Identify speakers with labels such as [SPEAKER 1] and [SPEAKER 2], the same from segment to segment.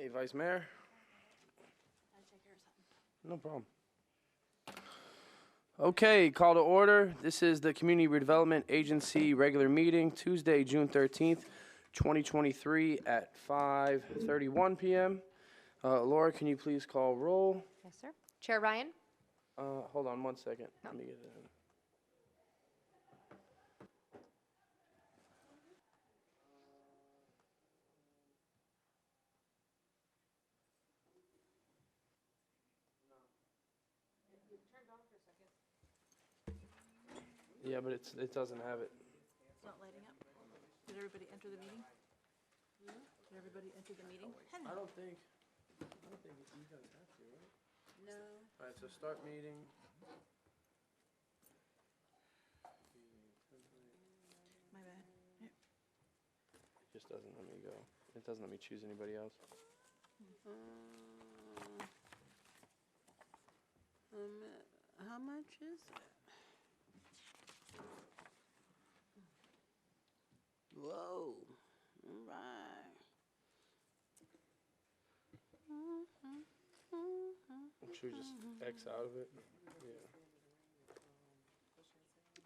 [SPEAKER 1] Hey, Vice Mayor.
[SPEAKER 2] Gotta take care of something.
[SPEAKER 1] No problem. Okay, call to order. This is the Community Redevelopment Agency regular meeting, Tuesday, June 13th, 2023 at 5:31 p.m. Laura, can you please call roll?
[SPEAKER 2] Yes, sir. Chair Ryan?
[SPEAKER 1] Hold on 1 second.
[SPEAKER 2] No.
[SPEAKER 1] Let me get it in. Yeah, but it doesn't have it.
[SPEAKER 3] It's not lighting up. Did everybody enter the meeting? Did everybody enter the meeting?
[SPEAKER 1] I don't think you guys have to, right?
[SPEAKER 2] No.
[SPEAKER 1] All right, so start meeting.
[SPEAKER 3] My bad.
[SPEAKER 1] It just doesn't let me go. It doesn't let me choose anybody else.
[SPEAKER 4] How much is it? Whoa, all right.
[SPEAKER 1] Should we just X out of it? Yeah.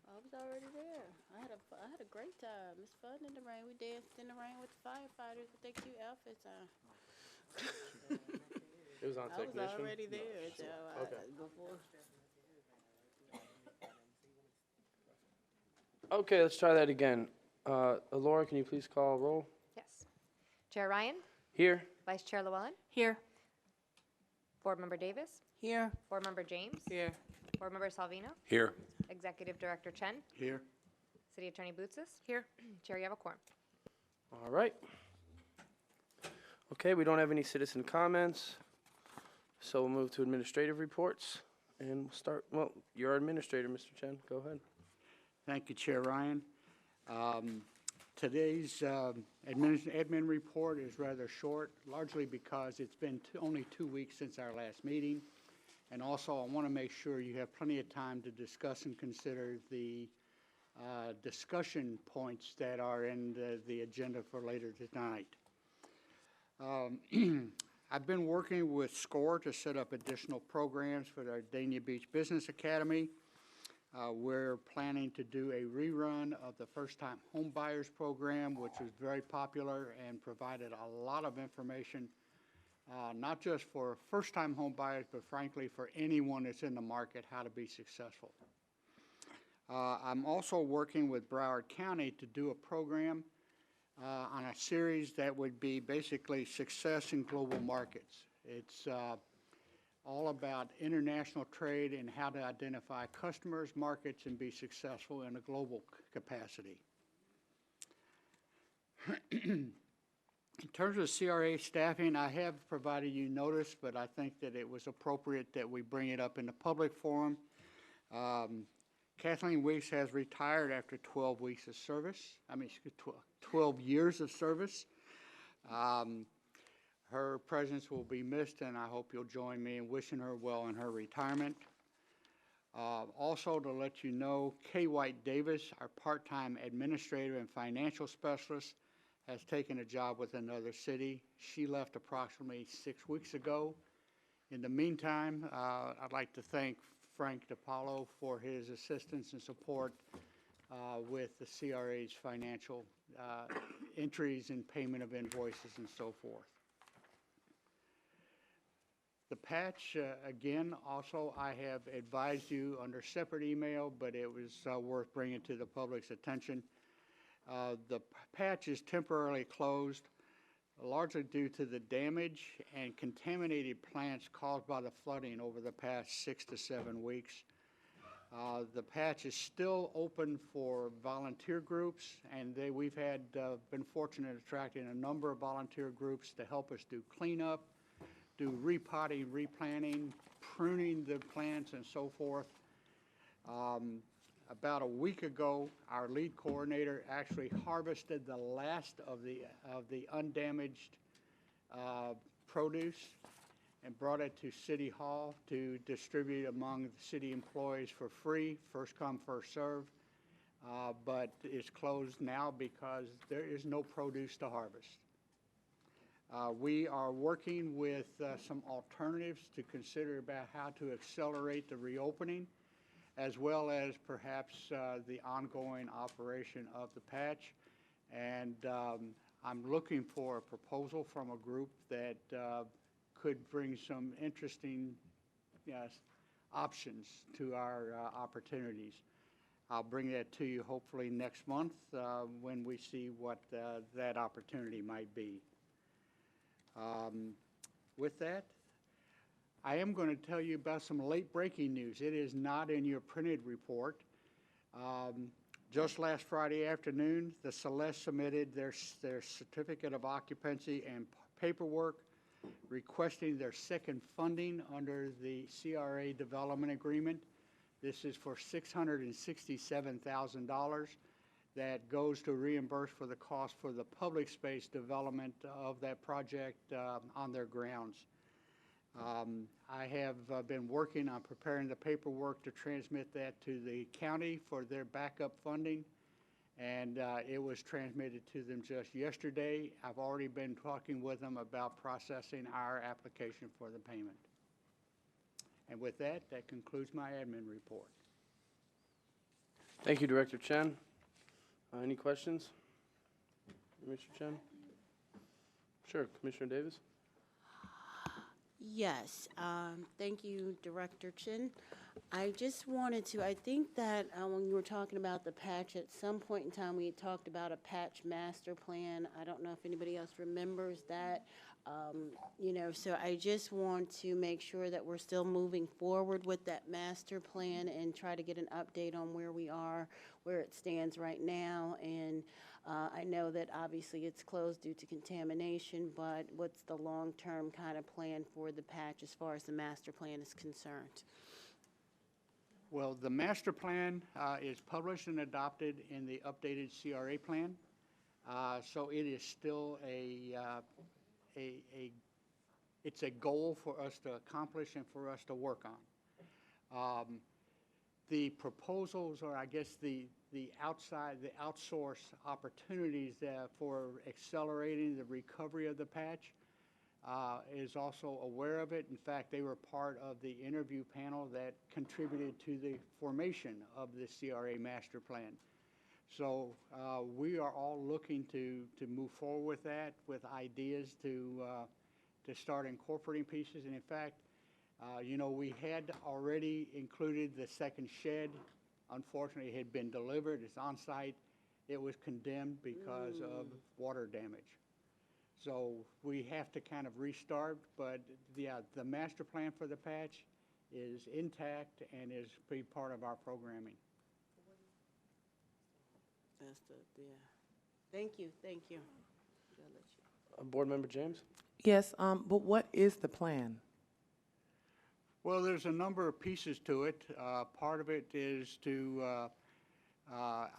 [SPEAKER 4] I was already there. I had a great time. It's fun in the rain. We danced in the rain with the firefighters with their cute outfits on.
[SPEAKER 1] It was on
[SPEAKER 4] I was
[SPEAKER 1] technician?
[SPEAKER 4] already there, so
[SPEAKER 1] Okay.
[SPEAKER 4] before.
[SPEAKER 1] Okay, let's try that again. Laura, can you please call roll?
[SPEAKER 2] Yes. Chair Ryan?
[SPEAKER 1] Here.
[SPEAKER 2] Vice Chair Llewellyn?
[SPEAKER 3] Here.
[SPEAKER 2] Board Member Davis?
[SPEAKER 4] Here.
[SPEAKER 2] Board Member James?
[SPEAKER 4] Here.
[SPEAKER 2] Board Member Salvino?
[SPEAKER 5] Here.
[SPEAKER 2] Executive Director Chen?
[SPEAKER 5] Here.
[SPEAKER 2] City Attorney Bootsis?
[SPEAKER 3] Here.
[SPEAKER 2] Chair, you have a quorum.
[SPEAKER 1] All right. Okay, we don't have any citizen comments, so we'll move to administrative reports. And we'll start, well, you're our administrator, Mr. Chen. Go ahead.
[SPEAKER 5] Thank you, Chair Ryan. Today's admin report is rather short, largely because it's been only 2 weeks since our last meeting. And also, I want to make sure you have plenty of time to discuss and consider the discussion points that are in the agenda for later tonight. I've been working with SCORE to set up additional programs for our Dania Beach Business Academy. We're planning to do a rerun of the first-time home buyers program, which was very popular and provided a lot of information, not just for first-time home buyers, but frankly for anyone that's in the market, how to be successful. I'm also working with Broward County to do a program on a series that would be basically success in global markets. It's all about international trade and how to identify customers, markets, and be successful in a global capacity. In terms of CRA staffing, I have provided you notice, but I think that it was appropriate that we bring it up in the public forum. Kathleen Weeks has retired after 12 weeks of service. 12 years of service. Her presence will be missed, and I hope you'll join me in wishing her well in her retirement. Also, to let you know, Kay White Davis, our part-time administrator and financial specialist, has taken a job with another city. She left approximately 6 weeks ago. In the meantime, I'd like to thank Frank DiPaolo for his assistance and support with the CRA's financial entries and payment of invoices and so forth. The patch, again, also I have advised you under separate email, but it was worth bringing to the public's attention. The patch is temporarily closed, largely due to the damage and contaminated plants caused by the flooding over the past 6 to 7 weeks. The patch is still open for volunteer groups, and we've been fortunate in attracting a number of volunteer groups to help us do cleanup, do repotting, replanting, pruning the plants, and so forth. About a week ago, our lead coordinator actually harvested the last of the undamaged produce and brought it to City Hall to distribute among the city employees for free, first come, first serve. But it's closed now because there is no produce to harvest. We are working with some alternatives to consider about how to accelerate the reopening, as well as perhaps the ongoing operation of the patch. And I'm looking for a proposal from a group that could bring some interesting options to our opportunities. I'll bring that to you hopefully next month when we see what that opportunity might be. With that, I am going to tell you about some late breaking news. It is not in your printed report. Just last Friday afternoon, the Celeste submitted their certificate of occupancy and paperwork requesting their second funding under the CRA development agreement. This is for $667,000 that goes to reimburse for the cost for the public space development of that project on their grounds. I have been working on preparing the paperwork to transmit that to the county for their backup funding, and it was transmitted to them just yesterday. I've already been talking with them about processing our application for the payment. And with that, that concludes my admin report.
[SPEAKER 1] Thank you, Director Chen. Any questions? Mr. Chen? Sure, Commissioner Davis?
[SPEAKER 4] Yes, thank you, Director Chin. I just wanted to, I think that when you were talking about the patch, at some point in time, we had talked about a patch master plan. I don't know if anybody else remembers that. You know, so I just want to make sure that we're still moving forward with that master plan and try to get an update on where we are, where it stands right now. And I know that obviously it's closed due to contamination, but what's the long-term kind of plan for the patch as far as the master plan is concerned?
[SPEAKER 5] Well, the master plan is published and adopted in the updated CRA plan. So it is still it's a goal for us to accomplish and for us to work on. The proposals, or I guess the outsource opportunities for accelerating the recovery of the patch is also aware of it. In fact, they were part of the interview panel that contributed to the formation of the CRA master plan. So we are all looking to move forward with that, with ideas to start incorporating pieces. And in fact, you know, we had already included the second shed. Unfortunately, it had been delivered. It's on site. It was condemned because of water damage. So we have to kind of restart. But yeah, the master plan for the patch is intact and is be part of our programming.
[SPEAKER 4] That's the, yeah. Thank you, thank you.
[SPEAKER 1] Board Member James?
[SPEAKER 6] Yes, but what is the plan?
[SPEAKER 5] Well, there's a number of pieces to it. Part of it is to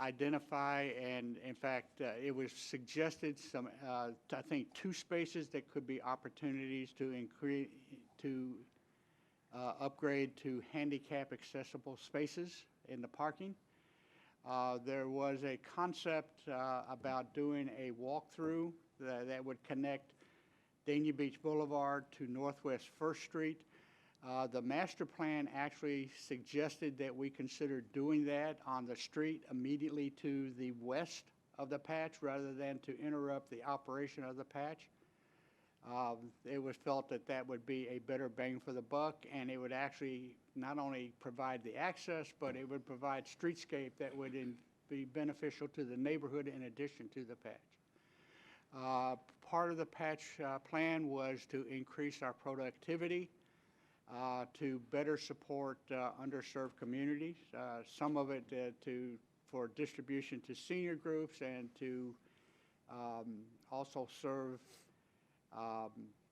[SPEAKER 5] identify, and in fact, it was suggested some, I think, 2 spaces that could be opportunities to increase, to upgrade to handicap accessible spaces in the parking. There was a concept about doing a walkthrough that would connect Dania Beach Boulevard to Northwest 1st Street. The master plan actually suggested that we consider doing that on the street immediately to the west of the patch rather than to interrupt the operation of the patch. It was felt that that would be a better bang for the buck, and it would actually not only provide the access, but it would provide streetscape that would be beneficial to the neighborhood in addition to the patch. Part of the patch plan was to increase our productivity, to better support underserved communities, some of it for distribution to senior groups and to also serve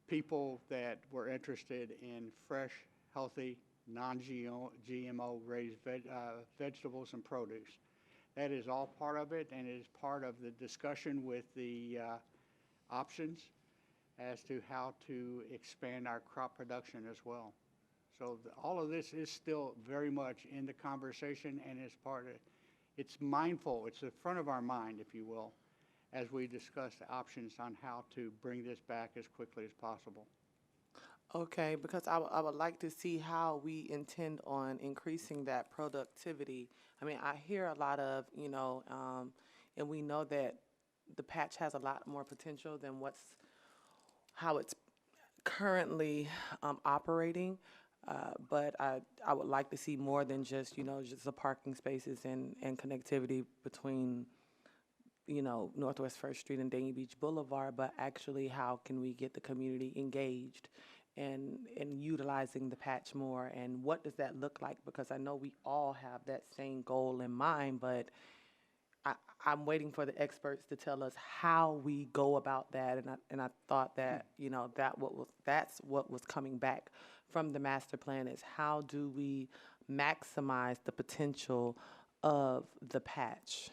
[SPEAKER 5] people that were interested in fresh, healthy, non-GMO raised vegetables and produce. That is all part of it, and it is part of the discussion with the options as to how to expand our crop production as well. So all of this is still very much in the conversation, and is part of it. It's mindful. It's in front of our mind, if you will, as we discuss the options on how to bring this back as quickly as possible.
[SPEAKER 6] Okay, because I would like to see how we intend on increasing that productivity. I mean, I hear a lot of, and we know that the patch has a lot more potential than how it's currently operating. But I would like to see more than just the parking spaces and connectivity between, Northwest First Street and Dania Beach Boulevard, but actually how can we get the community engaged and utilizing the patch more, and what does that look like? Because I know we all have that same goal in mind, but I'm waiting for the experts to tell us how we go about that, and I thought that that's what was coming back from the master plan is how do we maximize the potential of the patch.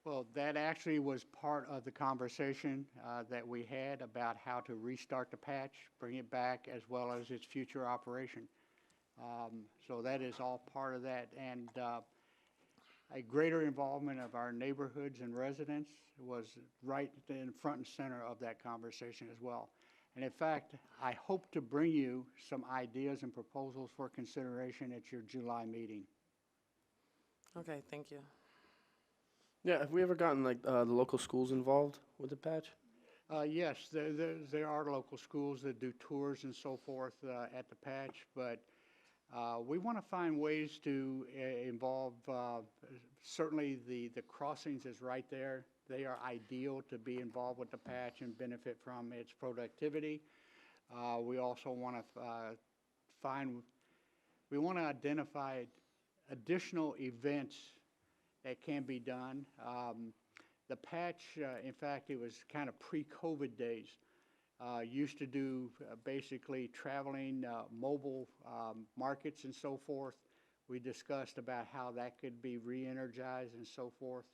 [SPEAKER 5] Well, that actually was part of the conversation that we had about how to restart the patch, bring it back, as well as its future operation. So that is all part of that. And a greater involvement of our neighborhoods and residents was right in front and center of that conversation as well. And in fact, I hope to bring you some ideas and proposals for consideration at your July meeting.
[SPEAKER 6] Okay, thank you.
[SPEAKER 1] Yeah, have we ever gotten like the local schools involved with the patch?
[SPEAKER 5] Yes, there are local schools that do tours and so forth at the patch, but we want to find ways to involve, certainly the crossings is right there. They are ideal to be involved with the patch and benefit from its productivity. We also want to we want to identify additional events that can be done. The patch, in fact, it was kind of pre-COVID days. Used to do basically traveling mobile markets and so forth. We discussed about how that could be re-energized and so forth.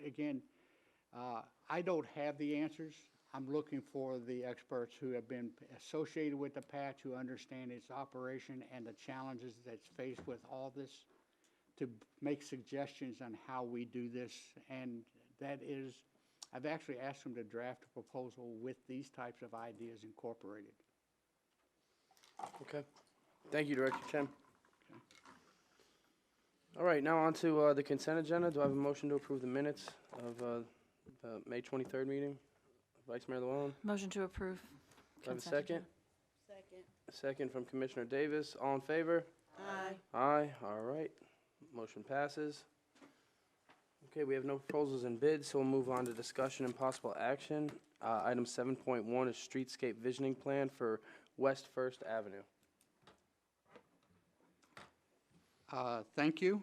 [SPEAKER 5] Again, I don't have the answers. I'm looking for the experts who have been associated with the patch, who understand its operation and the challenges that's faced with all this, to make suggestions on how we do this. And that is, I've actually asked them to draft a proposal with these types of ideas incorporated.
[SPEAKER 1] Okay. Thank you, Director Chen. All right, now on to the consent agenda. Do I have a motion to approve the minutes of the May 23rd meeting? Vice Mayor Llewellyn,
[SPEAKER 3] Motion to approve.
[SPEAKER 1] do I have a
[SPEAKER 3] consent
[SPEAKER 1] second?
[SPEAKER 3] agenda.
[SPEAKER 4] Second.
[SPEAKER 1] A second from Commissioner Davis. All in favor?
[SPEAKER 4] Aye.
[SPEAKER 1] Aye, all right. Motion passes. Okay, we have no proposals and bids, so we'll move on to discussion and possible action. Item 7.1 is Streetscape Visioning Plan for West First Avenue.
[SPEAKER 5] Thank you.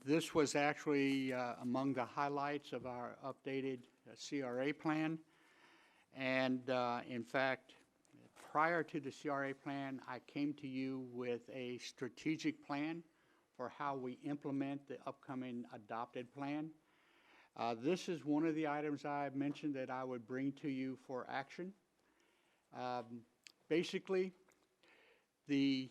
[SPEAKER 5] This was actually among the highlights of our updated CRA plan. And in fact, prior to the CRA plan, I came to you with a strategic plan for how we implement the upcoming adopted plan. This is one of the items I mentioned that I would bring to you for action. Basically, there's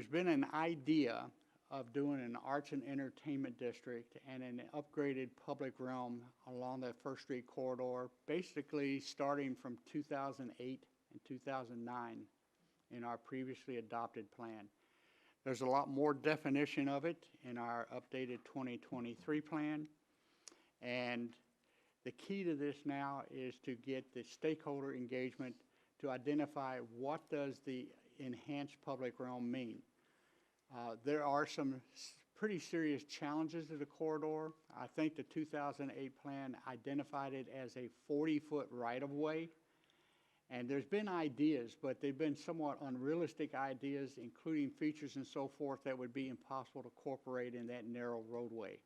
[SPEAKER 5] been an idea of doing an arts and entertainment district and an upgraded public realm along that First Street corridor, basically starting from 2008 and 2009 in our previously adopted plan. There's a lot more definition of it in our updated 2023 plan. And the key to this now is to get the stakeholder engagement to identify what does the enhanced public realm mean. There are some pretty serious challenges to the corridor. I think the 2008 plan identified it as a 40-foot right-of-way. And there's been ideas, but they've been somewhat unrealistic ideas, including features and so forth that would be impossible to incorporate in that narrow roadway.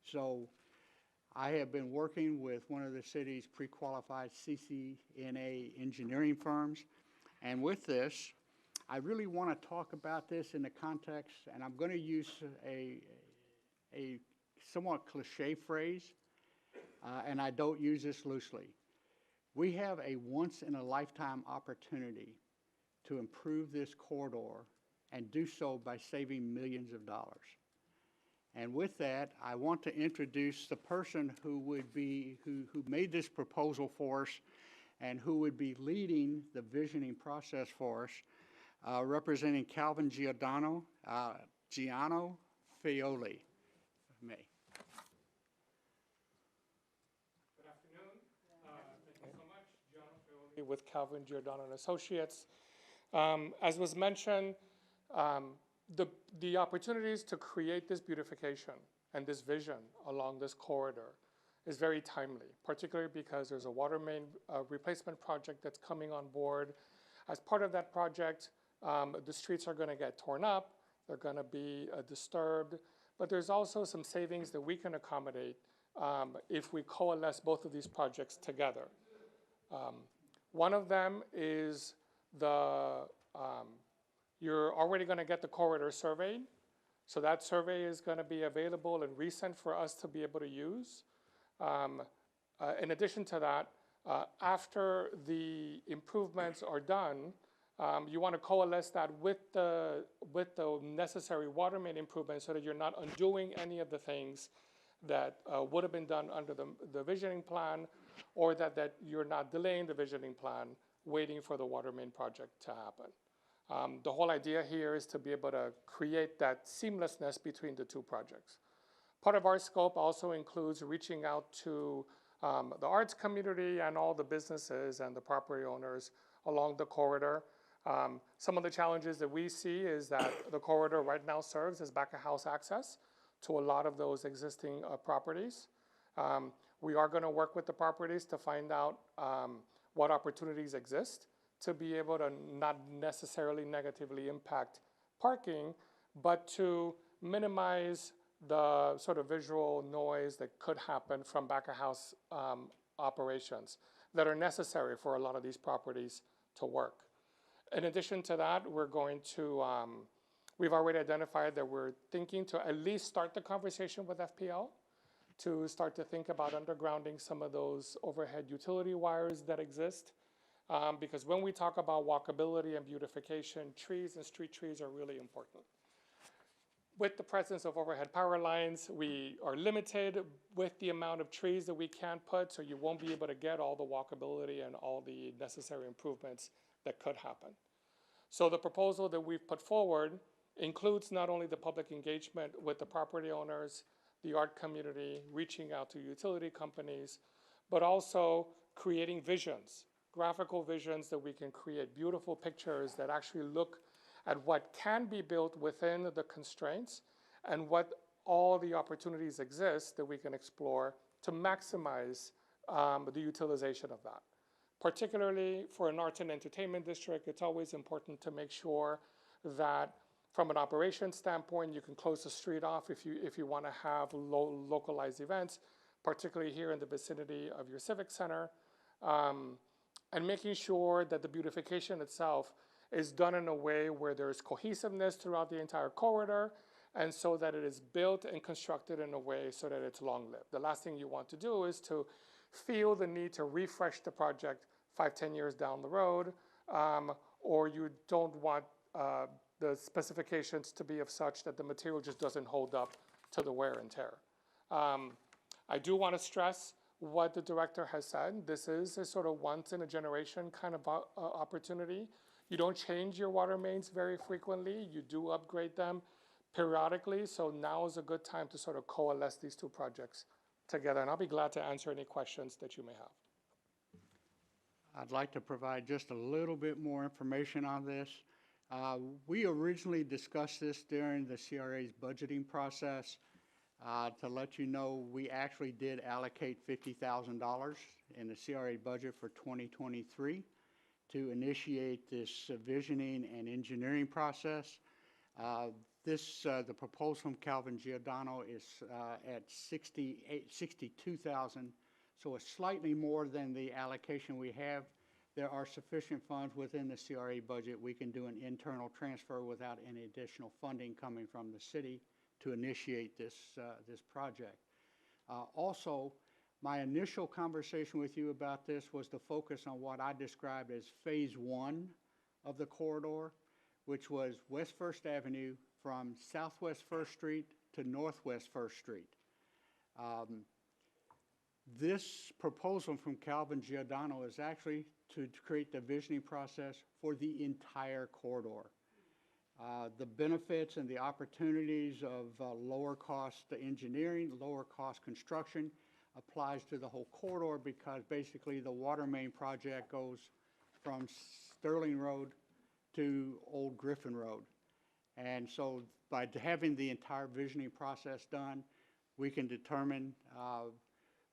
[SPEAKER 5] So I have been working with one of the city's pre-qualified CCNA engineering firms. And with this, I really want to talk about this in the context, and I'm going to use a somewhat cliche phrase, and I don't use this loosely. We have a once-in-a-lifetime opportunity to improve this corridor and do so by saving millions of dollars. And with that, I want to introduce the person who made this proposal for us and who would be leading the visioning process for us, representing Calvin Giordano Fioli. May.
[SPEAKER 7] Good afternoon. Thank you so much. Gianna Fioli with Calvin Giordano and Associates. As was mentioned, the opportunities to create this beautification and this vision along this corridor is very timely, particularly because there's a water main replacement project that's coming on board. As part of that project, the streets are going to get torn up, they're going to be disturbed, but there's also some savings that we can accommodate if we coalesce both of these projects together. One of them is you're already going to get the corridor surveyed. So that survey is going to be available and resent for us to be able to use. In addition to that, after the improvements are done, you want to coalesce that with the necessary water main improvements so that you're not undoing any of the things that would have been done under the visioning plan, or that you're not delaying the visioning plan, waiting for the water main project to happen. The whole idea here is to be able to create that seamlessness between the two projects. Part of our scope also includes reaching out to the arts community and all the businesses and the property owners along the corridor. Some of the challenges that we see is that the corridor right now serves as back-of-house access to a lot of those existing properties. We are going to work with the properties to find out what opportunities exist to be able to not necessarily negatively impact parking, but to minimize the sort of visual noise that could happen from back-of-house operations that are necessary for a lot of these properties to work. In addition to that, we're going to, we've already identified that we're thinking to at least start the conversation with FPL to start to think about undergrounding some of those overhead utility wires that exist. Because when we talk about walkability and beautification, trees and street trees are really important. With the presence of overhead power lines, we are limited with the amount of trees that we can put, so you won't be able to get all the walkability and all the necessary improvements that could happen. So the proposal that we've put forward includes not only the public engagement with the property owners, the art community, reaching out to utility companies, but also creating visions, graphical visions that we can create beautiful pictures that actually look at what can be built within the constraints and what all the opportunities exist that we can explore to maximize the utilization of that. Particularly for an arts and entertainment district, it's always important to make sure that from an operations standpoint, you can close the street off if you want to have localized events, particularly here in the vicinity of your civic center. And making sure that the beautification itself is done in a way where there's cohesiveness throughout the entire corridor, and so that it is built and constructed in a way so that it's long-lived. The last thing you want to do is to feel the need to refresh the project 5-10 years down the road, or you don't want the specifications to be of such that the material just doesn't hold up to the wear and tear. I do want to stress what the director has said. This is a sort of once in a generation kind of opportunity. You don't change your water mains very frequently. You do upgrade them periodically. So now is a good time to sort of coalesce these two projects together. And I'll be glad to answer any questions that you may have.
[SPEAKER 5] I'd like to provide just a little bit more information on this. We originally discussed this during the CRA's budgeting process. To let you know, we actually did allocate $50,000 in the CRA budget for 2023 to initiate this visioning and engineering process. The proposal from Calvin Giordano is at $62,000, so it's slightly more than the allocation we have. There are sufficient funds within the CRA budget. We can do an internal transfer without any additional funding coming from the city to initiate this project. Also, my initial conversation with you about this was to focus on what I described as phase 1 of the corridor, which was West 1st Avenue from Southwest 1st Street to Northwest First Street. This proposal from Calvin Giordano is actually to create the visioning process for the entire corridor. The benefits and the opportunities of lower cost engineering, lower cost construction applies to the whole corridor, because basically the water main project goes from Sterling Road to Old Griffin Road. And so by having the entire visioning process done, we can determine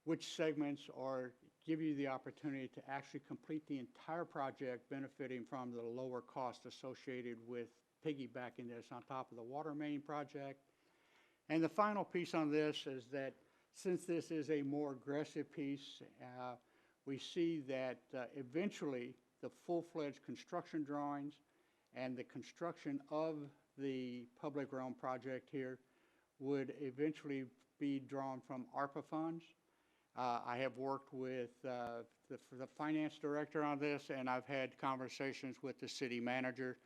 [SPEAKER 5] which segments, or give you the opportunity to actually complete the entire project, benefiting from the lower cost associated with piggybacking this on top of the water main project. And the final piece on this is that since this is a more aggressive piece, we see that eventually the full-fledged construction drawings and the construction of the public realm project here would eventually be drawn from ARPA funds. I have worked with the finance director on this, and I've had conversations with the city manager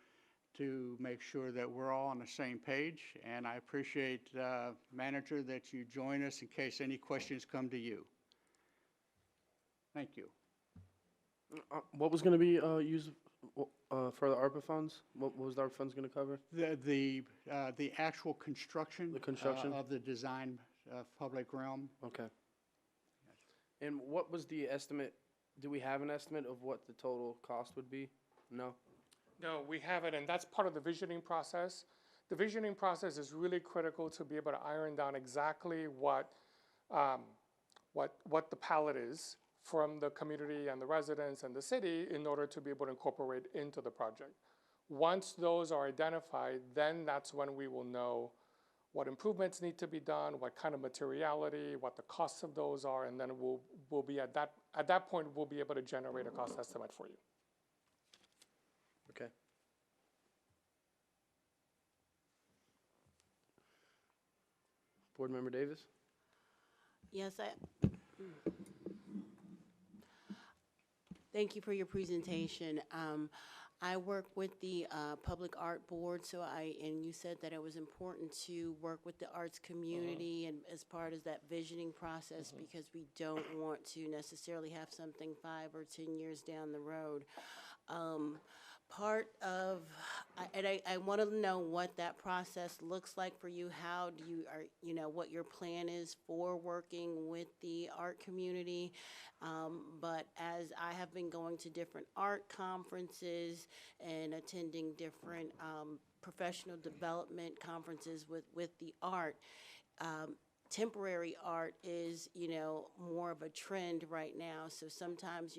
[SPEAKER 5] to make sure that we're all on the same page. And I appreciate, manager, that you join us in case any questions come to you. Thank you.
[SPEAKER 1] What was going to be used for the ARPA funds? What was the ARPA funds going to cover?
[SPEAKER 5] The actual construction.
[SPEAKER 1] The construction?
[SPEAKER 5] Of the design public realm.
[SPEAKER 1] Okay. And what was the estimate? Do we have an estimate of what the total cost would be? No?
[SPEAKER 7] No, we haven't, and that's part of the visioning process. The visioning process is really critical to be able to iron down exactly what the palette is from the community and the residents and the city in order to be able to incorporate into the project. Once those are identified, then that's when we will know what improvements need to be done, what kind of materiality, what the costs of those are, and then we'll be at that point, we'll be able to generate a cost estimate for you.
[SPEAKER 1] Okay. Board Member Davis?
[SPEAKER 4] Yes, thank you for your presentation. I work with the Public Art Board, and you said that it was important to work with the arts community and as part of that visioning process, because we don't want to necessarily have something 5 or 10 years down the road. I want to know what that process looks like for you. How do you, what your plan is for working with the art community. But as I have been going to different art conferences and attending different professional development conferences with the art, temporary art is, more of a trend right now. So sometimes,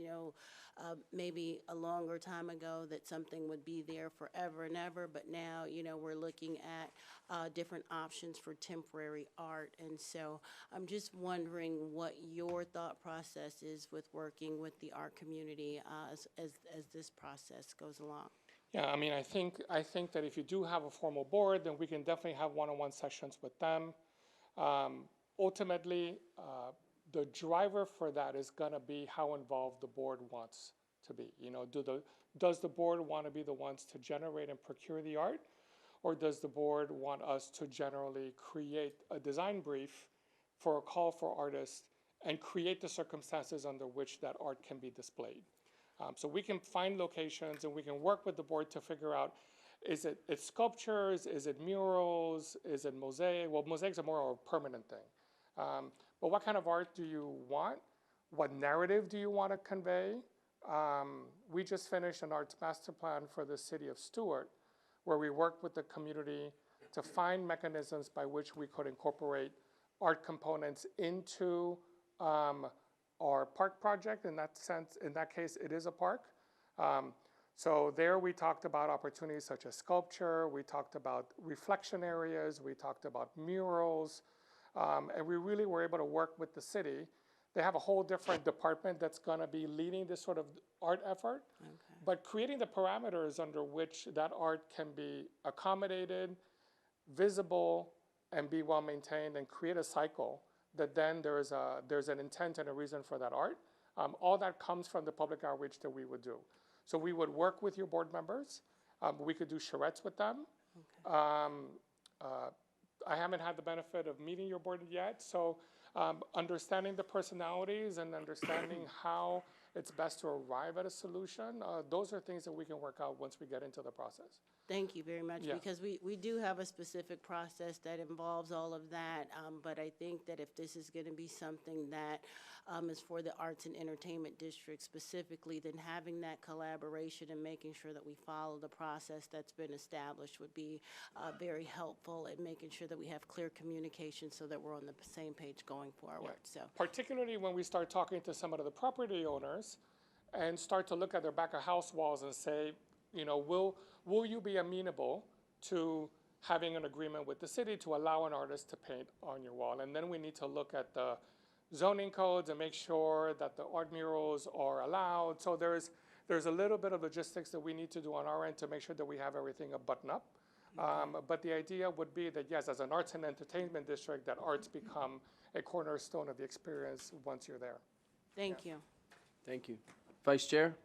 [SPEAKER 4] maybe a longer time ago that something would be there forever and ever, but now, we're looking at different options for temporary art. And so I'm just wondering what your thought process is with working with the art community as this process goes along.
[SPEAKER 7] Yeah, I mean, I think that if you do have a formal board, then we can definitely have one-on-one sessions with them. Ultimately, the driver for that is going to be how involved the board wants to be. Does the board want to be the ones to generate and procure the art, or does the board want us to generally create a design brief for a call for artists and create the circumstances under which that art can be displayed? So we can find locations and we can work with the board to figure out, is it sculptures, is it murals, is it mosaic? Well, mosaics are more of a permanent thing. But what kind of art do you want? What narrative do you want to convey? We just finished an arts master plan for the city of Stewart, where we worked with the community to find mechanisms by which we could incorporate art components into our park project. In that case, it is a park. So there we talked about opportunities such as sculpture, we talked about reflection areas, we talked about murals, and we really were able to work with the city. They have a whole different department that's going to be leading this sort of art effort, but creating the parameters under which that art can be accommodated, visible, and be well maintained, and create a cycle that then there's an intent and a reason for that art. All that comes from the public outreach that we would do. So we would work with your board members. We could do charrettes with them. I haven't had the benefit of meeting your board yet, so understanding the personalities and understanding how it's best to arrive at a solution, those are things that we can work out once we get into the process.
[SPEAKER 4] Thank you very much,
[SPEAKER 7] Yeah.
[SPEAKER 4] because we do have a specific process that involves all of that, but I think that if this is going to be something that is for the Arts and Entertainment District specifically, then having that collaboration and making sure that we follow the process that's been established would be very helpful in making sure that we have clear communication so that we're on the same page going forward, so.
[SPEAKER 7] Particularly when we start talking to some of the property owners and start to look at their back of house walls and say, you know, will you be amenable to having an agreement with the city to allow an artist to paint on your wall? And then we need to look at the zoning codes and make sure that the art murals are allowed. So there's a little bit of logistics that we need to do on our end to make sure that we have everything buttoned up. But the idea would be that, yes, as an arts and entertainment district, that arts become a cornerstone of the experience once you're there.
[SPEAKER 4] Thank you.
[SPEAKER 1] Thank you. Vice Chair?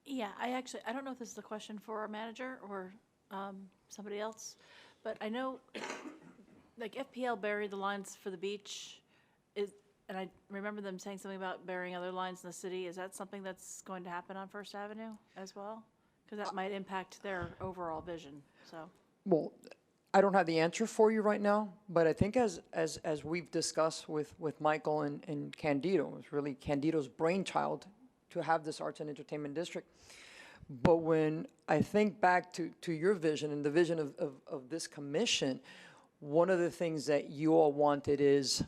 [SPEAKER 3] Yeah, I don't know if this is a question for our manager or somebody else, but I know, like, FPL buried the lines for the beach, and I remember them saying something about burying other lines in the city. Is that something that's going to happen on First Avenue as well? Because that might impact their overall vision, so.
[SPEAKER 8] Well, I don't have the answer for you right now, but I think as we've discussed with Michael and Candido, it was really Candido's brainchild to have this arts and entertainment district. But when I think back to your vision and the vision of this commission, one of the things that you all wanted is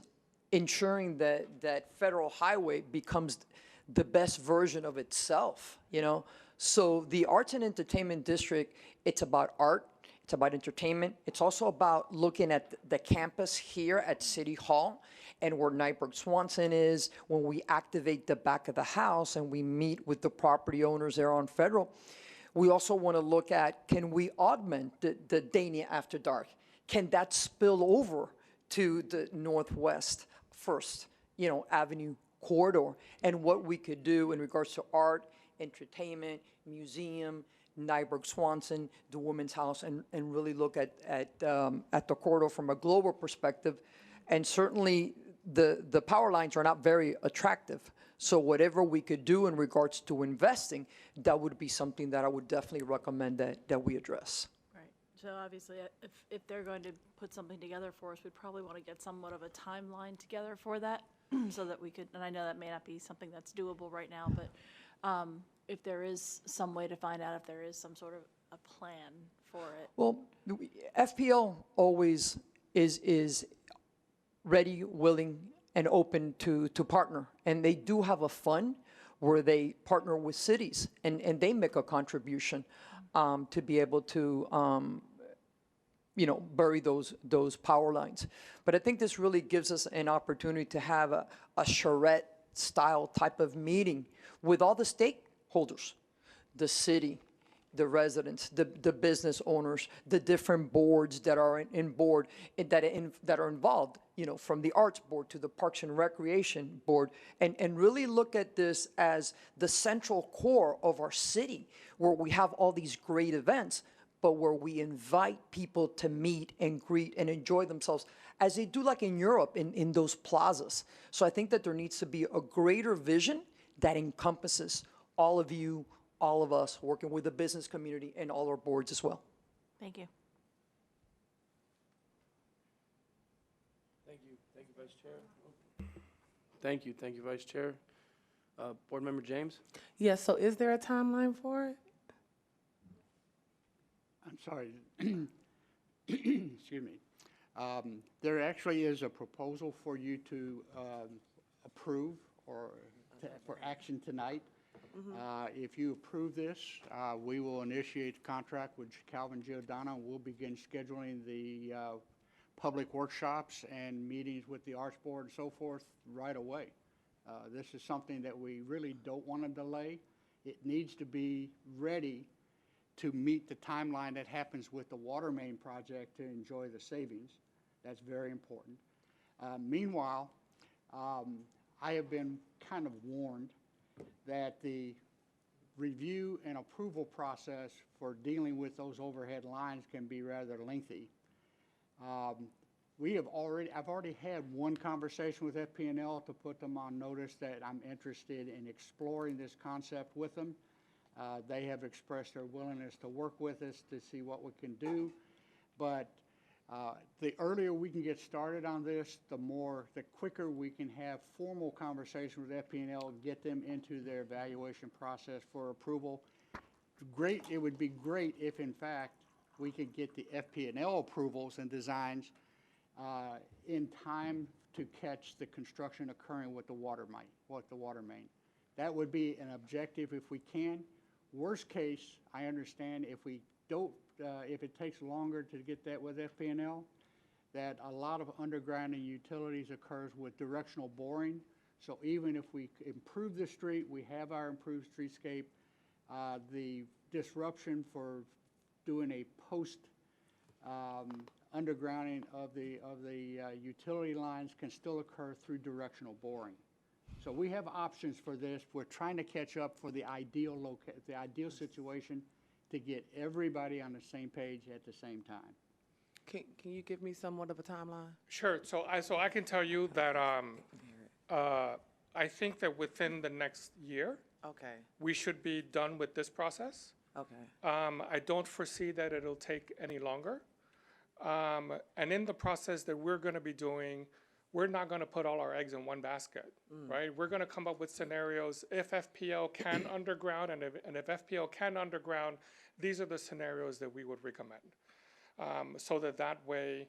[SPEAKER 8] ensuring that Federal Highway becomes the best version of itself, you know? So the Arts and Entertainment District, it's about art, it's about entertainment. It's also about looking at the campus here at City Hall and where Nyberg Swanson is, when we activate the back of the house and we meet with the property owners there on Federal. We also want to look at, can we augment the Dania After Dark? Can that spill over to the Northwest First, Avenue corridor? And what we could do in regards to art, entertainment, museum, Nyberg Swanson, the Women's House, and really look at the corridor from a global perspective. And certainly the power lines are not very attractive. So whatever we could do in regards to investing, that would be something that I would definitely recommend that we address.
[SPEAKER 3] Right, so obviously, if they're going to put something together for us, we'd probably want to get somewhat of a timeline together for that, so that we could, and I know that may not be something that's doable right now, but if there is some way to find out if there is some sort of a plan for it.
[SPEAKER 8] Well, FPL always is ready, willing, and open to partner. And they do have a fund where they partner with cities, and they make a contribution to be able to bury those power lines. But I think this really gives us an opportunity to have a charrette-style type of meeting with all the stakeholders, the city, the residents, the business owners, the different boards that are that are involved, from the Arts Board to the Parks and Recreation Board, and really look at this as the central core of our city, where we have all these great events, but where we invite people to meet and greet and enjoy themselves, as they do like in Europe, in those plazas. So I think that there needs to be a greater vision that encompasses all of you, all of us, working with the business community and all our boards as well.
[SPEAKER 3] Thank you.
[SPEAKER 1] Thank you. Thank you, Vice Chair. Thank you, Vice Chair. Board Member James?
[SPEAKER 6] Yes, so is there a timeline for it?
[SPEAKER 5] I'm sorry. Excuse me. There actually is a proposal for you to approve or for action tonight. If you approve this, we will initiate the contract with Calvin Giordano. We'll begin scheduling the public workshops and meetings with the Arts Board and so forth right away. This is something that we really don't want to delay. It needs to be ready to meet the timeline that happens with the water main project to enjoy the savings. That's very important. Meanwhile, I have been kind of warned that the review and approval process for dealing with those overhead lines can be rather lengthy. I've already had one conversation with FP&L to put them on notice that I'm interested in exploring this concept with them. They have expressed their willingness to work with us to see what we can do. But the earlier we can get started on this, the quicker we can have formal conversation with FP&L and get them into their evaluation process for approval. It would be great if, in fact, we could get the FP&L approvals and designs in time to catch the construction occurring with the water main. That would be an objective if we can. Worst case, I understand if we don't, if it takes longer to get that with FP&L, that a lot of undergrounding utilities occurs with directional boring. So even if we improve the street, we have our improved streetscape, the disruption for doing a post undergrounding of the utility lines can still occur through directional boring. So we have options for this. We're trying to catch up for the ideal situation to get everybody on the same page at the same time.
[SPEAKER 6] Can you give me somewhat of a timeline?
[SPEAKER 7] Sure. So I can tell you that I think that within the next year,
[SPEAKER 6] Okay,
[SPEAKER 7] we should be done with this process.
[SPEAKER 6] okay,
[SPEAKER 7] I don't foresee that it'll take any longer. And in the process that we're going to be doing, we're not going to put all our eggs in one basket, right? We're going to come up with scenarios if FPL can underground, and if FPL can underground, these are the scenarios that we would recommend. So that way,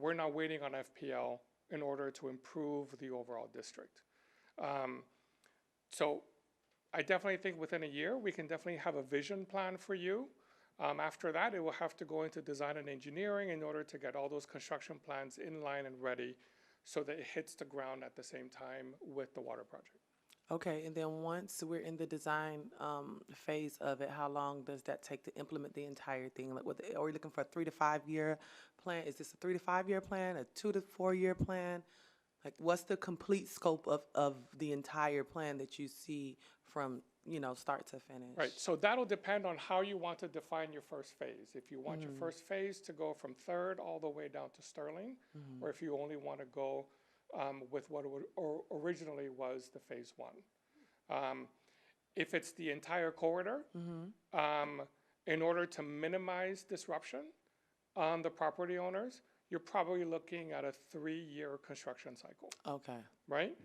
[SPEAKER 7] we're not waiting on FPL in order to improve the overall district. So I definitely think within a year, we can definitely have a vision plan for you. After that, it will have to go into design and engineering in order to get all those construction plans in line and ready so that it hits the ground at the same time with the water project.
[SPEAKER 6] okay. And then once we're in the design phase of it, how long does that take to implement the entire thing? Like, are we looking for a 3 to 5 year plan? Is this a 3 to 5 year plan, a 2 to 4 year plan? Like, what's the complete scope of the entire plan that you see from, start to finish?
[SPEAKER 7] Right, so that'll depend on how you want to define your first phase. If you want your first phase to go from Third all the way down to Sterling, or if you only want to go with what originally was the phase 1. If it's the entire corridor, in order to minimize disruption on the property owners, you're probably looking at a 3-year construction cycle.
[SPEAKER 6] Okay.
[SPEAKER 7] Right?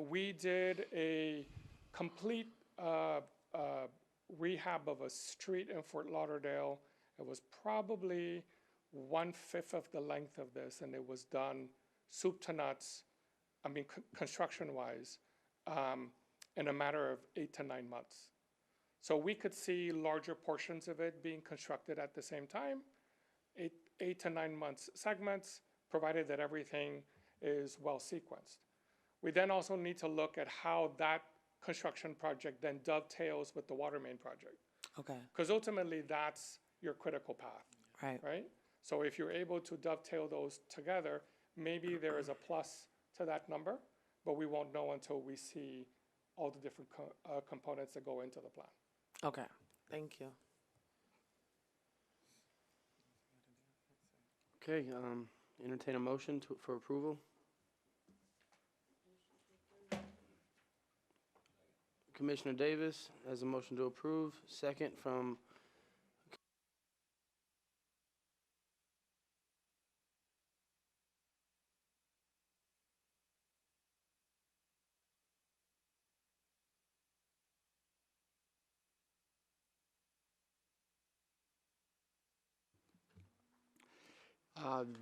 [SPEAKER 7] We did a complete rehab of a street in Fort Lauderdale. It was probably 1/5 of the length of this, and it was done soup to nuts, construction-wise, in a matter of 8 to 9 months. So we could see larger portions of it being constructed at the same time, 8 to 9 months segments, provided that everything is well sequenced. We then also need to look at how that construction project then dovetails with the water main project.
[SPEAKER 6] Okay.
[SPEAKER 7] Because ultimately that's your critical path,
[SPEAKER 6] Right.
[SPEAKER 7] right? So if you're able to dovetail those together, maybe there is a plus to that number, but we won't know until we see all the different components that go into the plan.
[SPEAKER 6] Okay. Thank you.
[SPEAKER 1] Okay, entertain a motion for approval. Commissioner Davis has a motion to approve, second from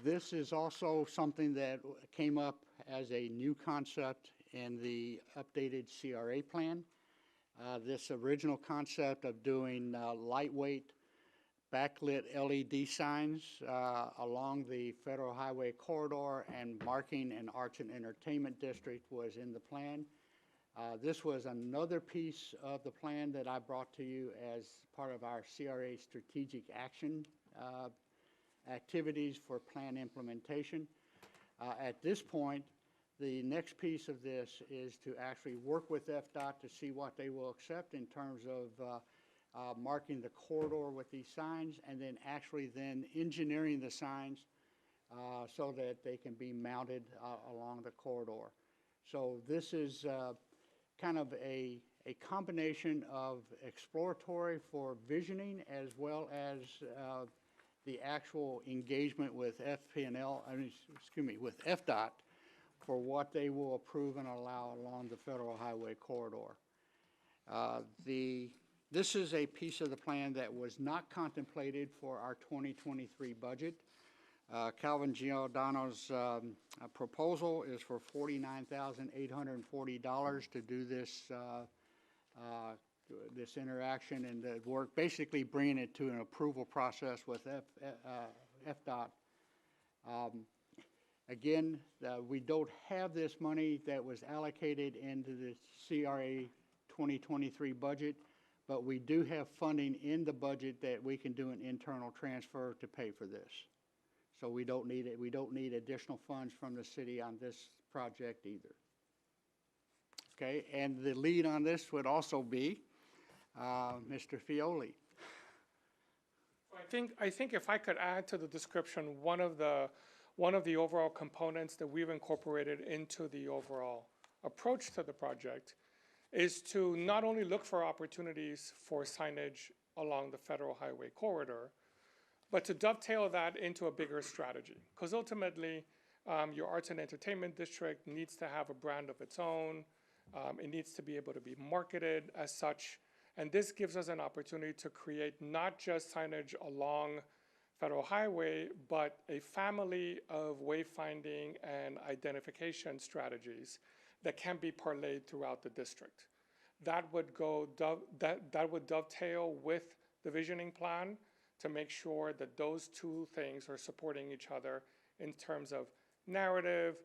[SPEAKER 5] This is also something that came up as a new concept in the updated CRA plan. This original concept of doing lightweight backlit LED signs along the Federal Highway corridor and marking an arts and entertainment district was in the plan. This was another piece of the plan that I brought to you as part of our CRA strategic action activities for plan implementation. At this point, the next piece of this is to actually work with FDOT to see what they will accept in terms of marking the corridor with these signs, and then actually then engineering the signs so that they can be mounted along the corridor. So this is kind of a combination of exploratory for visioning as well as the actual engagement with with FDOT for what they will approve and allow along the Federal Highway corridor. This is a piece of the plan that was not contemplated for our 2023 budget. Calvin Giordano's proposal is for $49,840 to do this this interaction and the work, basically bringing it to an approval process with FDOT. Again, we don't have this money that was allocated into the CRA 2023 budget, but we do have funding in the budget that we can do an internal transfer to pay for this. So we don't need it. We don't need additional funds from the city on this project either. Okay, and the lead on this would also be Mr. Fioli.
[SPEAKER 7] I think if I could add to the description, one of the overall components that we've incorporated into the overall approach to the project is to not only look for opportunities for signage along the Federal Highway corridor, but to dovetail that into a bigger strategy. Because ultimately, your arts and entertainment district needs to have a brand of its own. It needs to be able to be marketed as such. And this gives us an opportunity to create not just signage along Federal Highway, but a family of wayfinding and identification strategies that can be parlayed throughout the district. That would dovetail with the visioning plan to make sure that those two things are supporting each other in terms of narrative,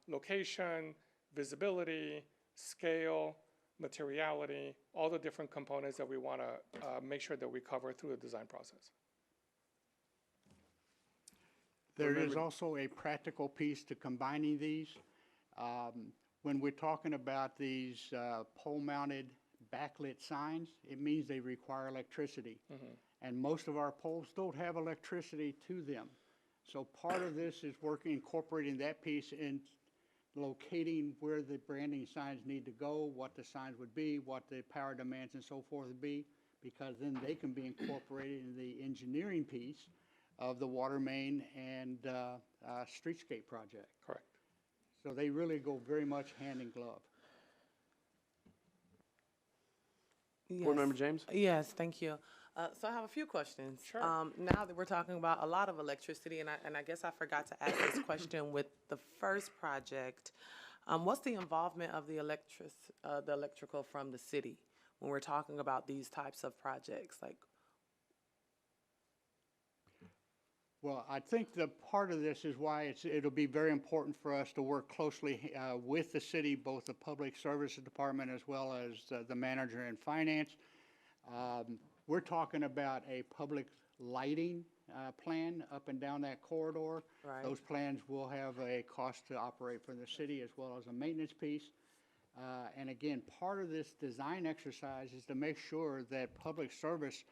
[SPEAKER 7] location, visibility, scale, materiality, all the different components that we want to make sure that we cover through the design process.
[SPEAKER 5] There is also a practical piece to combining these. When we're talking about these pole-mounted backlit signs, it means they require electricity. And most of our poles don't have electricity to them. So part of this is incorporating that piece in locating where the branding signs need to go, what the signs would be, what the power demands and so forth would be, because then they can be incorporated in the engineering piece of the water main and streetscape project.
[SPEAKER 7] Correct.
[SPEAKER 5] So they really go very much hand in glove.
[SPEAKER 1] Board Member James?
[SPEAKER 6] Yes, thank you. So I have a few questions.
[SPEAKER 7] Sure.
[SPEAKER 6] Now that we're talking about a lot of electricity, and I guess I forgot to ask this question with the first project, what's the involvement of the electrical from the city when we're talking about these types of projects? Like,
[SPEAKER 5] Well, I think the part of this is why it'll be very important for us to work closely with the city, both the Public Services Department as well as the manager and finance. We're talking about a public lighting plan up and down that corridor.
[SPEAKER 6] Right.
[SPEAKER 5] Those plans will have a cost to operate for the city as well as a maintenance piece. And again, part of this design exercise is to make sure that public service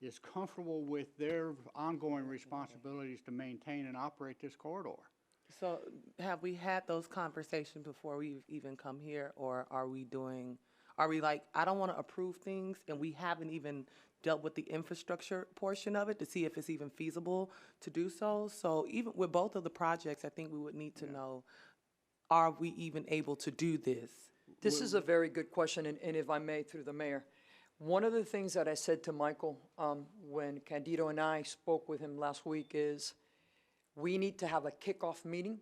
[SPEAKER 5] is comfortable with their ongoing responsibilities to maintain and operate this corridor.
[SPEAKER 6] so have we had those conversations before we've even come here, or are we like, I don't want to approve things, and we haven't even dealt with the infrastructure portion of it to see if it's even feasible to do so? So even with both of the projects, I think we would need to know, are we even able to do this?
[SPEAKER 8] This is a very good question, and if I may, through the mayor, one of the things that I said to Michael when Candido and I spoke with him last week is we need to have a kickoff meeting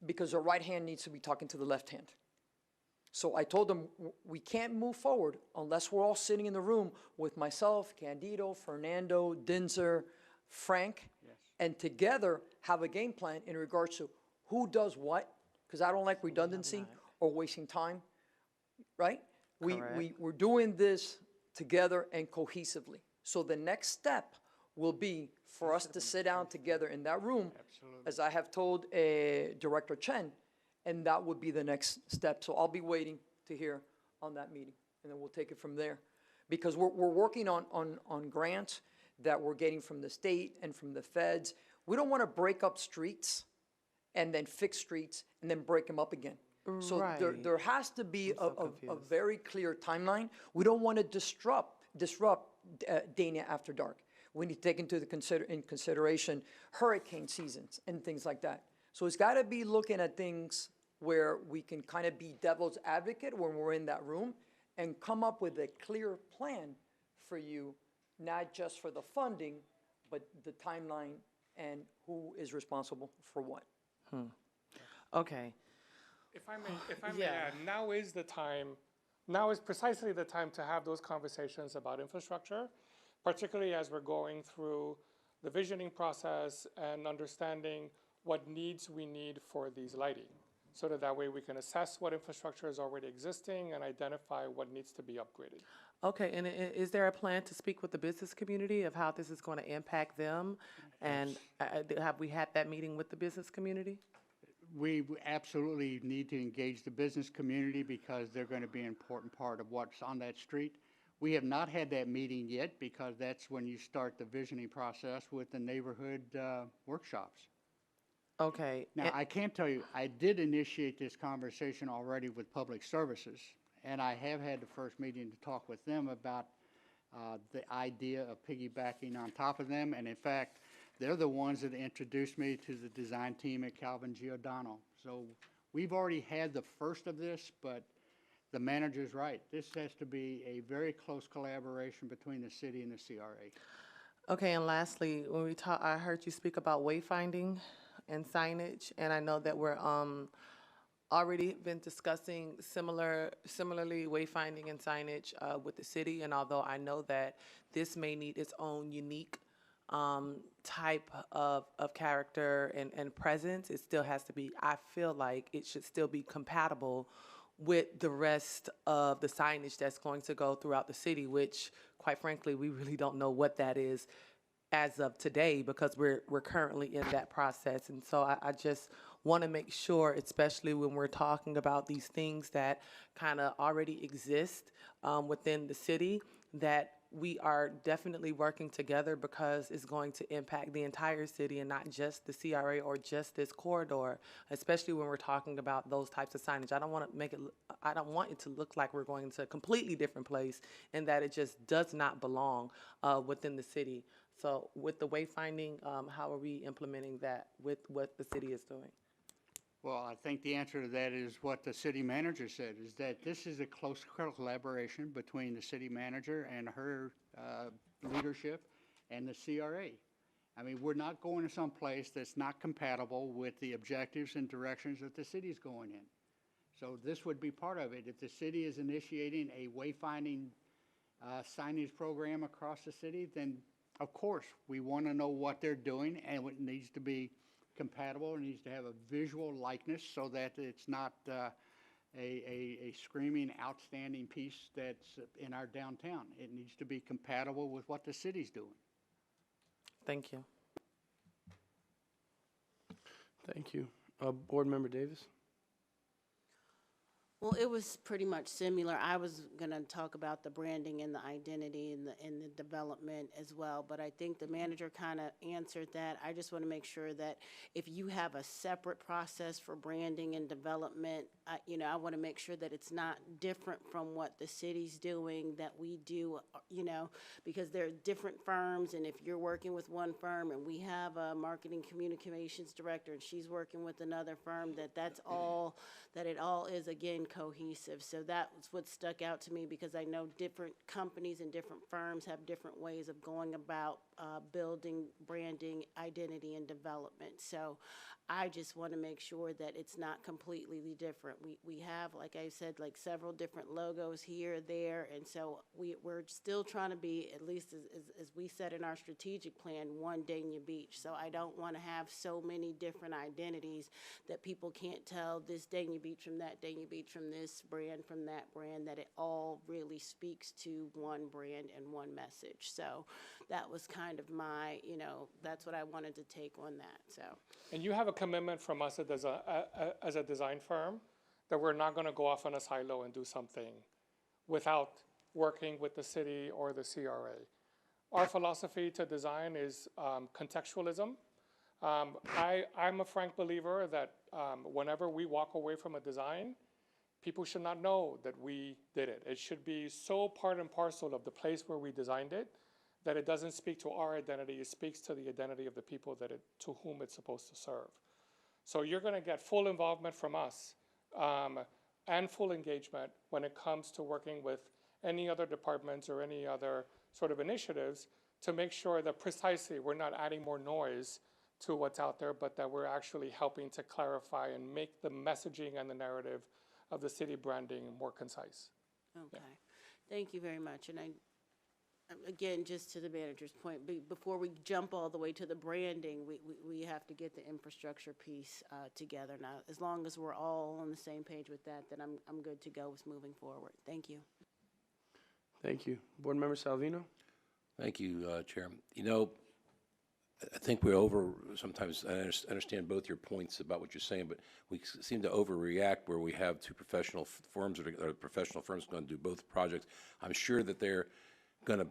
[SPEAKER 8] because the right hand needs to be talking to the left hand. So I told him we can't move forward unless we're all sitting in the room with myself, Candido, Fernando, Dinzer, Frank, and together have a game plan in regards to who does what, because I don't like redundancy or wasting time, right? We're doing this together and cohesively. So the next step will be for us to sit down together in that room, as I have told Director Chen, and that would be the next step. So I'll be waiting to hear on that meeting, and then we'll take it from there. Because we're working on grants that we're getting from the state and from the feds. We don't want to break up streets and then fix streets and then break them up again. So
[SPEAKER 6] Right.
[SPEAKER 8] there has to be
[SPEAKER 6] so
[SPEAKER 8] a
[SPEAKER 6] confused.
[SPEAKER 8] very clear timeline. We don't want to disrupt Dania after dark. We need to take into consideration hurricane seasons and things like that. So it's got to be looking at things where we can kind of be devil's advocate when we're in that room and come up with a clear plan for you, not just for the funding, but the timeline and who is responsible for what.
[SPEAKER 6] Okay.
[SPEAKER 7] If I may
[SPEAKER 6] Yeah.
[SPEAKER 7] add, now is precisely the time to have those conversations about infrastructure, particularly as we're going through the visioning process and understanding what needs we need for these lighting. So that way we can assess what infrastructure is already existing and identify what needs to be upgraded.
[SPEAKER 6] Okay, and is there a plan to speak with the business community of how this is going to impact them? And have we had that meeting with the business community?
[SPEAKER 5] We absolutely need to engage the business community because they're going to be an important part of what's on that street. We have not had that meeting yet because that's when you start the visioning process with the neighborhood workshops.
[SPEAKER 6] Okay.
[SPEAKER 5] Now, I can tell you, I did initiate this conversation already with Public Services, and I have had the first meeting to talk with them about the idea of piggybacking on top of them, and in fact, they're the ones that introduced me to the design team at Calvin Giordano. So we've already had the first of this, but the manager's right. This has to be a very close collaboration between the city and the CRA.
[SPEAKER 6] Okay, and lastly, when we talk, I heard you speak about wayfinding and signage, and I know that we're already been discussing similarly wayfinding and signage with the city, and although I know that this may need its own unique type of character and presence, it still has to be, I feel like it should still be compatible with the rest of the signage that's going to go throughout the city, which quite frankly, we really don't know what that is as of today because we're currently in that process. And so I just want to make sure, especially when we're talking about these things that kind of already exist within the city, that we are definitely working together because it's going to impact the entire city and not just the CRA or just this corridor, especially when we're talking about those types of signage. I don't want it to look like we're going to a completely different place and that it just does not belong within the city. So with the wayfinding, how are we implementing that with what the city is doing?
[SPEAKER 5] Well, I think the answer to that is what the city manager said, is that this is a close collaboration between the city manager and her leadership and the CRA. I mean, we're not going to some place that's not compatible with the objectives and directions that the city's going in. So this would be part of it. If the city is initiating a wayfinding signage program across the city, then of course we want to know what they're doing, and it needs to be compatible. It needs to have a visual likeness so that it's not a screaming, outstanding piece that's in our downtown. It needs to be compatible with what the city's doing.
[SPEAKER 6] Thank you.
[SPEAKER 1] Thank you. Board Member Davis?
[SPEAKER 4] Well, it was pretty much similar. I was going to talk about the branding and the identity and the development as well, but I think the manager kind of answered that. I just want to make sure that if you have a separate process for branding and development, I want to make sure that it's not different from what the city's doing, that we do, because there are different firms, and if you're working with one firm and we have a marketing communications director and she's working with another firm, that it all is, again, cohesive. So that's what stuck out to me, because I know different companies and different firms have different ways of going about building branding, identity, and development. So I just want to make sure that it's not completely different. We have, like I said, like several different logos here, there, and so we're still trying to be, at least as we said in our strategic plan, one Dania Beach. So I don't want to have so many different identities that people can't tell this Dania Beach from that Dania Beach, from this brand, from that brand, that it all really speaks to one brand and one message. So that was kind of my, that's what I wanted to take on that, so.
[SPEAKER 7] And you have a commitment from us as a design firm that we're not going to go off on a silo and do something without working with the city or the CRA. Our philosophy to design is contextualism. I'm a frank believer that whenever we walk away from a design, people should not know that we did it. It should be so part and parcel of the place where we designed it that it doesn't speak to our identity, it speaks to the identity of the people to whom it's supposed to serve. So you're going to get full involvement from us and full engagement when it comes to working with any other departments or any other sort of initiatives to make sure that precisely we're not adding more noise to what's out there, but that we're actually helping to clarify and make the messaging and the narrative of the city branding more concise.
[SPEAKER 4] Okay, thank you very much. And again, just to the manager's point, before we jump all the way to the branding, we have to get the infrastructure piece together. Now, as long as we're all on the same page with that, then I'm good to go with moving forward. Thank you.
[SPEAKER 1] Thank you. Board Member Salvino?
[SPEAKER 9] Thank you, Chair. You know, I think sometimes I understand both your points about what you're saying, but we seem to overreact where we have two professional firms going to do both projects. I'm sure that they're going to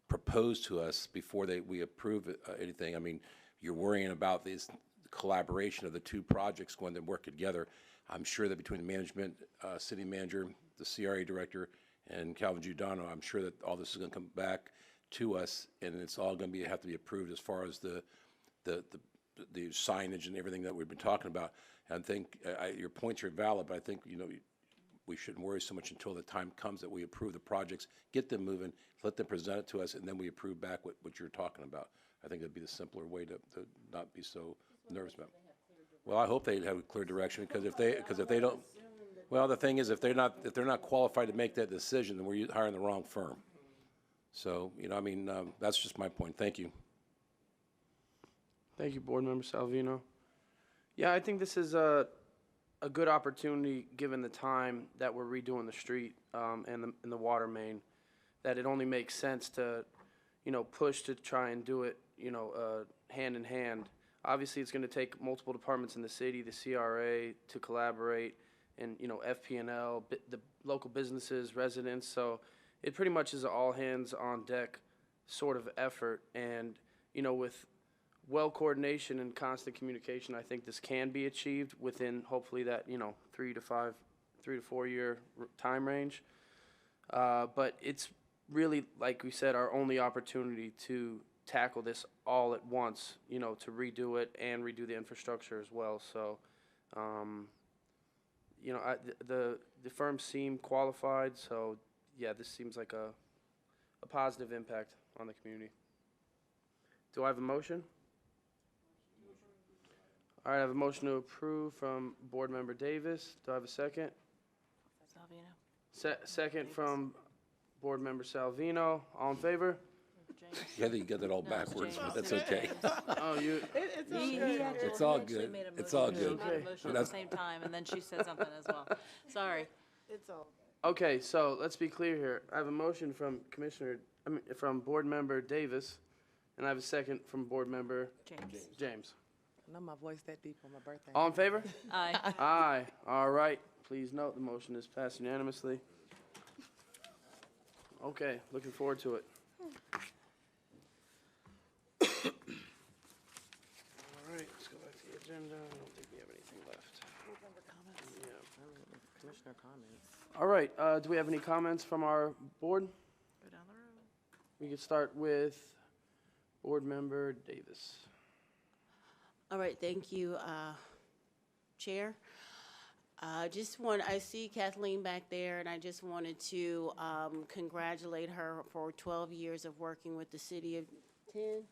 [SPEAKER 9] propose to us before we approve anything. I mean, you're worrying about this collaboration of the two projects going to work together. I'm sure that between the management, city manager, the CRA director, and Calvin Giordano, I'm sure that all this is going to come back to us, and it's all going to have to be approved as far as the signage and everything that we've been talking about. And I think your points are valid, but I think we shouldn't worry so much until the time comes that we approve the projects, get them moving, let them present it to us, and then we approve back what you're talking about. I think that'd be the simpler way to not be so nervous about it. Well, I hope they have a clear direction, because if they don't, well, the thing is, if they're not qualified to make that decision, then we're hiring the wrong firm. So, I mean, that's just my point. Thank you.
[SPEAKER 1] Thank you, Board Member Salvino. Yeah, I think this is a good opportunity, given the time that we're redoing the street and the water main, that it only makes sense to, push to try and do it, hand in hand. Obviously, it's going to take multiple departments in the city, the CRA, to collaborate, and FP&L, the local businesses, residents. So it pretty much is an all hands on deck sort of effort. And with well coordination and constant communication, I think this can be achieved within hopefully that 3 to 4 year time range. But it's really, like we said, our only opportunity to tackle this all at once, to redo it and redo the infrastructure as well. So, the firms seem qualified. So, yeah, this seems like a positive impact on the community. Do I have a motion? All right, I have a motion to approve from Board Member Davis. Do I have a second?
[SPEAKER 3] Salvino.
[SPEAKER 1] Second from Board Member Salvino. All in favor?
[SPEAKER 3] James.
[SPEAKER 9] Yeah, you got that all backwards, but that's okay.
[SPEAKER 1] Oh, you.
[SPEAKER 9] It's all good. It's all good.
[SPEAKER 3] Made a motion at the same time, and then she said something as well. Sorry.
[SPEAKER 4] It's all.
[SPEAKER 1] Okay, so let's be clear here. I have a motion from from Board Member Davis, and I have a second from Board Member James.
[SPEAKER 6] I know my voice that deep on my birthday.
[SPEAKER 1] All in favor?
[SPEAKER 3] Aye.
[SPEAKER 1] Aye. All right. Please note the motion is passed unanimously. Okay, looking forward to it. All right, let's go back to the agenda. I don't think we have anything left. Yeah.
[SPEAKER 6] Commissioner comments.
[SPEAKER 1] All right, do we have any comments from our board?
[SPEAKER 3] Go down the road.
[SPEAKER 1] We could start with Board Member Davis.
[SPEAKER 4] All right, thank you, Chair. I see Kathleen back there, and I just wanted to congratulate her for 12 years of working with the city of 10?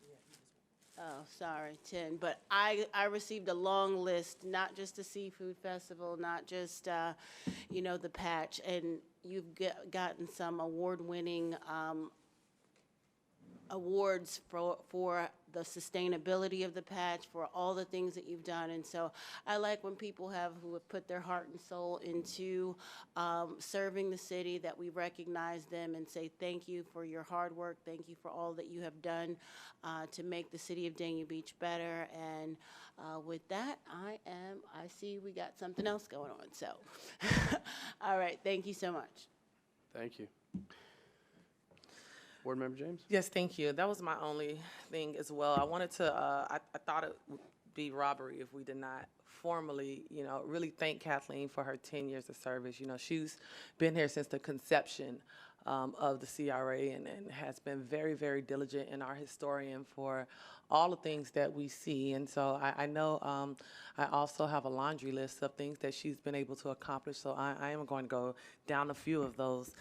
[SPEAKER 4] Oh, sorry, 10. But I received a long list, not just the Seafood Festival, not just, the patch, and you've gotten some award-winning awards for the sustainability of the patch, for all the things that you've done. And so I like when people who have put their heart and soul into serving the city, that we recognize them and say thank you for your hard work, thank you for all that you have done to make the city of Dania Beach better. And with that, I see we got something else going on. So, all right, thank you so much.
[SPEAKER 1] Thank you. Board Member James?
[SPEAKER 6] Yes, thank you. That was my only thing as well. I wanted to, I thought it would be robbery if we did not formally, really thank Kathleen for her 10 years of service. She's been here since the conception of the CRA and has been very, very diligent in our historian for all the things that we see. And so I know I also have a laundry list of things that she's been able to accomplish. So I am going to go down a few of those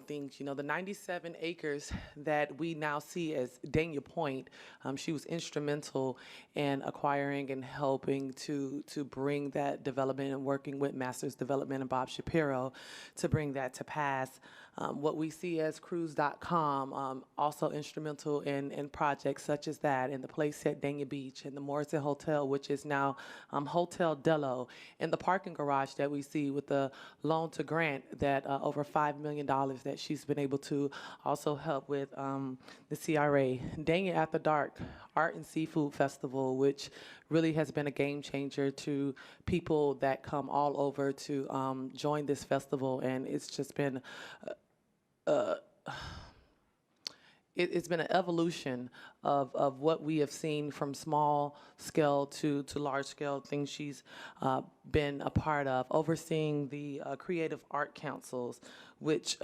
[SPEAKER 6] things. The 97 acres that we now see as Dania Point, she was instrumental in acquiring and helping to bring that development and working with Masters Development and Bob Shapiro to bring that to pass. What we see as Cruise.com, also instrumental in projects such as that, and the place at Dania Beach, and the Morrison Hotel, which is now Hotel Dello, and the parking garage that we see with the loan to grant that over $5 million that she's been able to also help with the CRA. Dania After Dark Art and Seafood Festival, which really has been a game changer to people that come all over to join this festival, and it's just been it's been an evolution of what we have seen from small scale to large scale things she's been a part of, overseeing the Creative Art Councils, which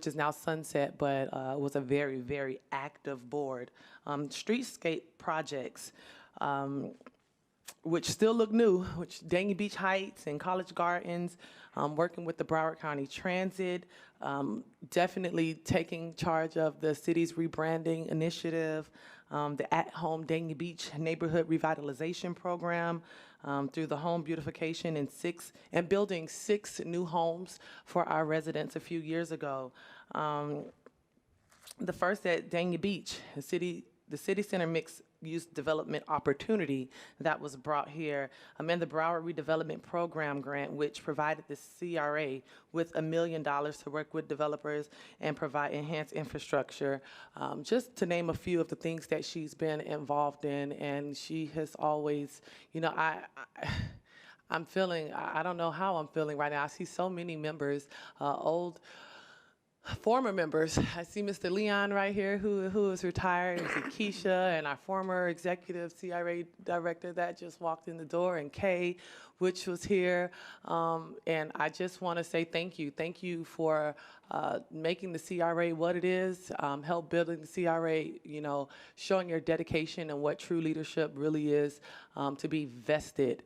[SPEAKER 6] is now sunset, but was a very, very active board. Streetscape projects, which still look new, which Dania Beach Heights and College Gardens, working with the Broward County Transit, definitely taking charge of the city's rebranding initiative, the at-home Dania Beach Neighborhood Revitalization Program, through the home beautification and building 6 new homes for our residents a few years ago. The first at Dania Beach, the city center mixed use development opportunity that was brought here, and the Broward Redevelopment Program grant, which provided the CRA with $1 million to work with developers and provide enhanced infrastructure, just to name a few of the things that she's been involved in. And she has always, I'm feeling, I don't know how I'm feeling right now. I see so many members, former members. I see Mr. Leon right here who is retired. I see Keisha and our former executive CRA director that just walked in the door, and Kay, which was here. And I just want to say thank you. Thank you for making the CRA what it is, help building the CRA, showing your dedication and what true leadership really is, to be vested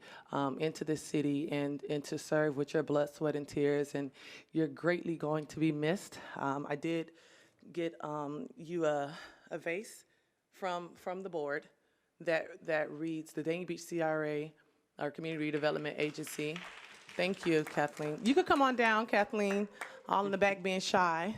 [SPEAKER 6] into the city and to serve with your blood, sweat, and tears. And you're greatly going to be missed. I did get you a vase from the board that reads the Dania Beach CRA, our Community Redevelopment Agency. Thank you, Kathleen. You could come on down, Kathleen, all in the back being shy.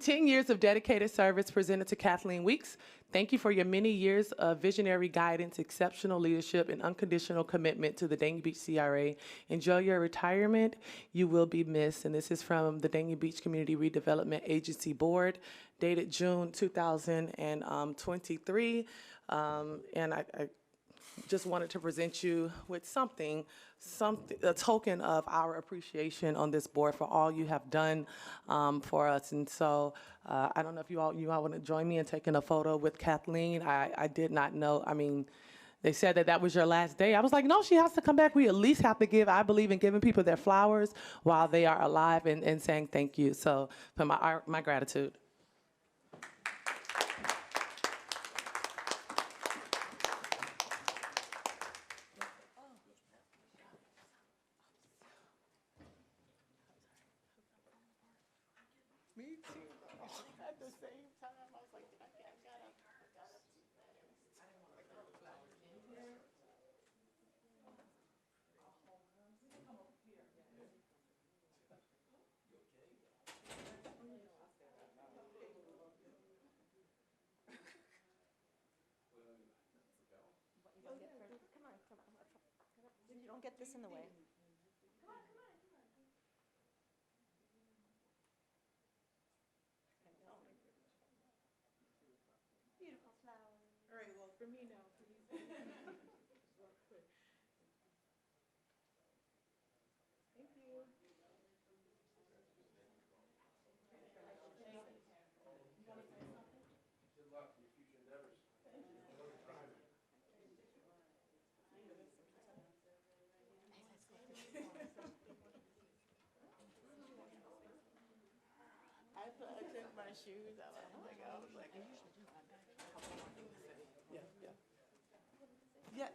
[SPEAKER 6] 10 years of dedicated service presented to Kathleen Weeks. Thank you for your many years of visionary guidance, exceptional leadership, and unconditional commitment to the Dania Beach CRA. Enjoy your retirement. You will be missed. And this is from the Dania Beach Community Redevelopment Agency Board, dated June 2023. And I just wanted to present you with something, a token of our appreciation on this board for all you have done for us. And so I don't know if you all want to join me in taking a photo with Kathleen. I did not know. I mean, they said that was your last day. I was like, no, she has to come back. We at least have to I believe in giving people their flowers while they are alive and saying thank you. So for my gratitude. Me too. At the same time, I was like, I gotta.
[SPEAKER 2] You don't get this in the way.
[SPEAKER 6] All right, well, for me now, please. Thank you. You want to say something? took my shoes out. Yeah.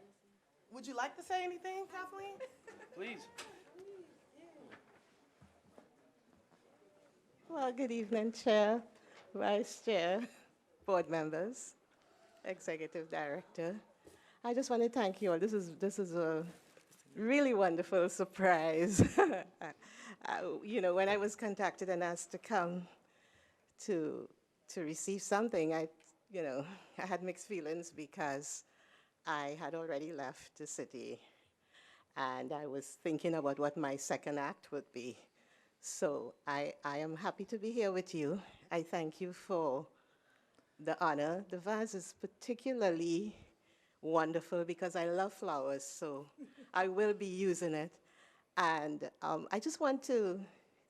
[SPEAKER 6] Would you like to say anything, Kathleen?
[SPEAKER 1] Please.
[SPEAKER 10] Well, good evening, Chair, Vice Chair, board members, Executive Director. I just want to thank you all. This is a really wonderful surprise. You know, when I was contacted and asked to come to receive something, I had mixed feelings because I had already left the city, and I was thinking about what my second act would be. So I am happy to be here with you. I thank you for the honor. The vase is particularly wonderful because I love flowers, so I will be using it. And I just want to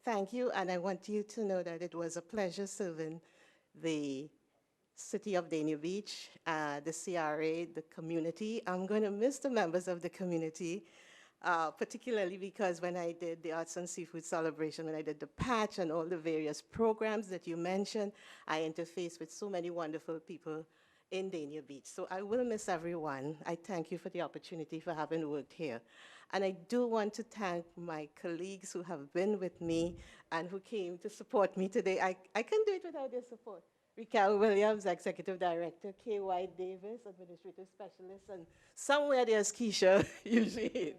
[SPEAKER 10] thank you, and I want you to know that it was a pleasure serving the city of Dania Beach, the CRA, the community. I'm going to miss the members of the community, particularly because when I did the Arts and Seafood Celebration, when I did the patch and all the various programs that you mentioned, I interfaced with so many wonderful people in Dania Beach. So I will miss everyone. I thank you for the opportunity for having worked here. And I do want to thank my colleagues who have been with me and who came to support me today. I couldn't do it without their support. Raquel Williams, Executive Director, K.Y. Davis, Administrative Specialist, and somewhere there's Keisha, usually.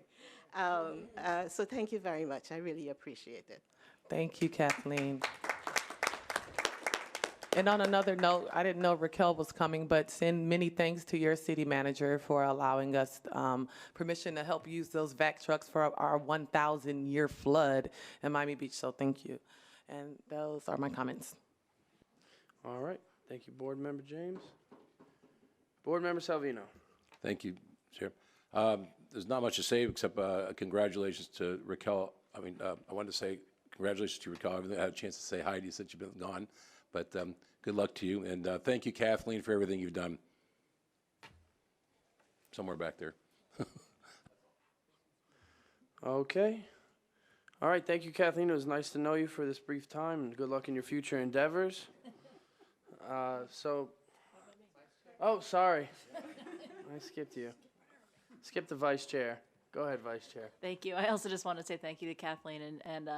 [SPEAKER 10] So thank you very much. I really appreciate it.
[SPEAKER 6] Thank you, Kathleen. And on another note, I didn't know Raquel was coming, but send many thanks to your city manager for allowing us permission to help use those vac trucks for our 1,000-year flood in Miami Beach. So thank you. And those are my comments.
[SPEAKER 1] All right. Thank you, Board Member James. Board Member Salvino.
[SPEAKER 9] Thank you, Chair. There's not much to say except congratulations to Raquel. I mean, I wanted to say congratulations to Raquel. I haven't had a chance to say hi to you since you've been gone, but good luck to you. And thank you, Kathleen, for everything you've done. Somewhere back there.
[SPEAKER 1] Okay. All right. Thank you, Kathleen. It was nice to know you for this brief time, and good luck in your future endeavors. Oh, sorry. I skipped you. Skip the vice chair. Go ahead, vice chair.
[SPEAKER 3] Thank you. I also just want to say thank you to Kathleen and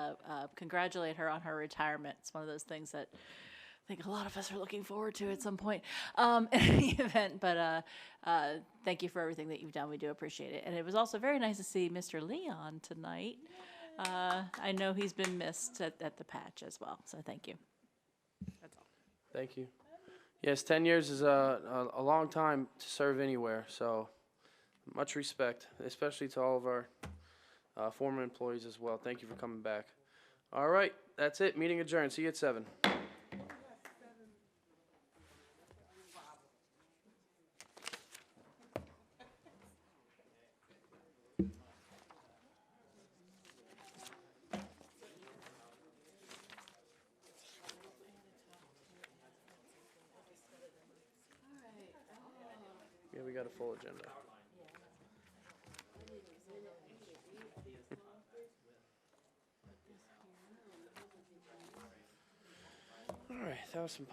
[SPEAKER 3] congratulate her on her retirement. It's one of those things that I think a lot of us are looking forward to at some point in any event. But thank you for everything that you've done. We do appreciate it. And it was also very nice to see Mr. Leon tonight. I know he's been missed at the patch as well. So thank you. That's all.
[SPEAKER 1] Thank you. Yes, 10 years is a long time to serve anywhere, so much respect, especially to all of our former employees as well. Thank you for coming back. All right, that's it. Meeting adjourned. See you at 7. Yeah, we got a full agenda. All right, that was some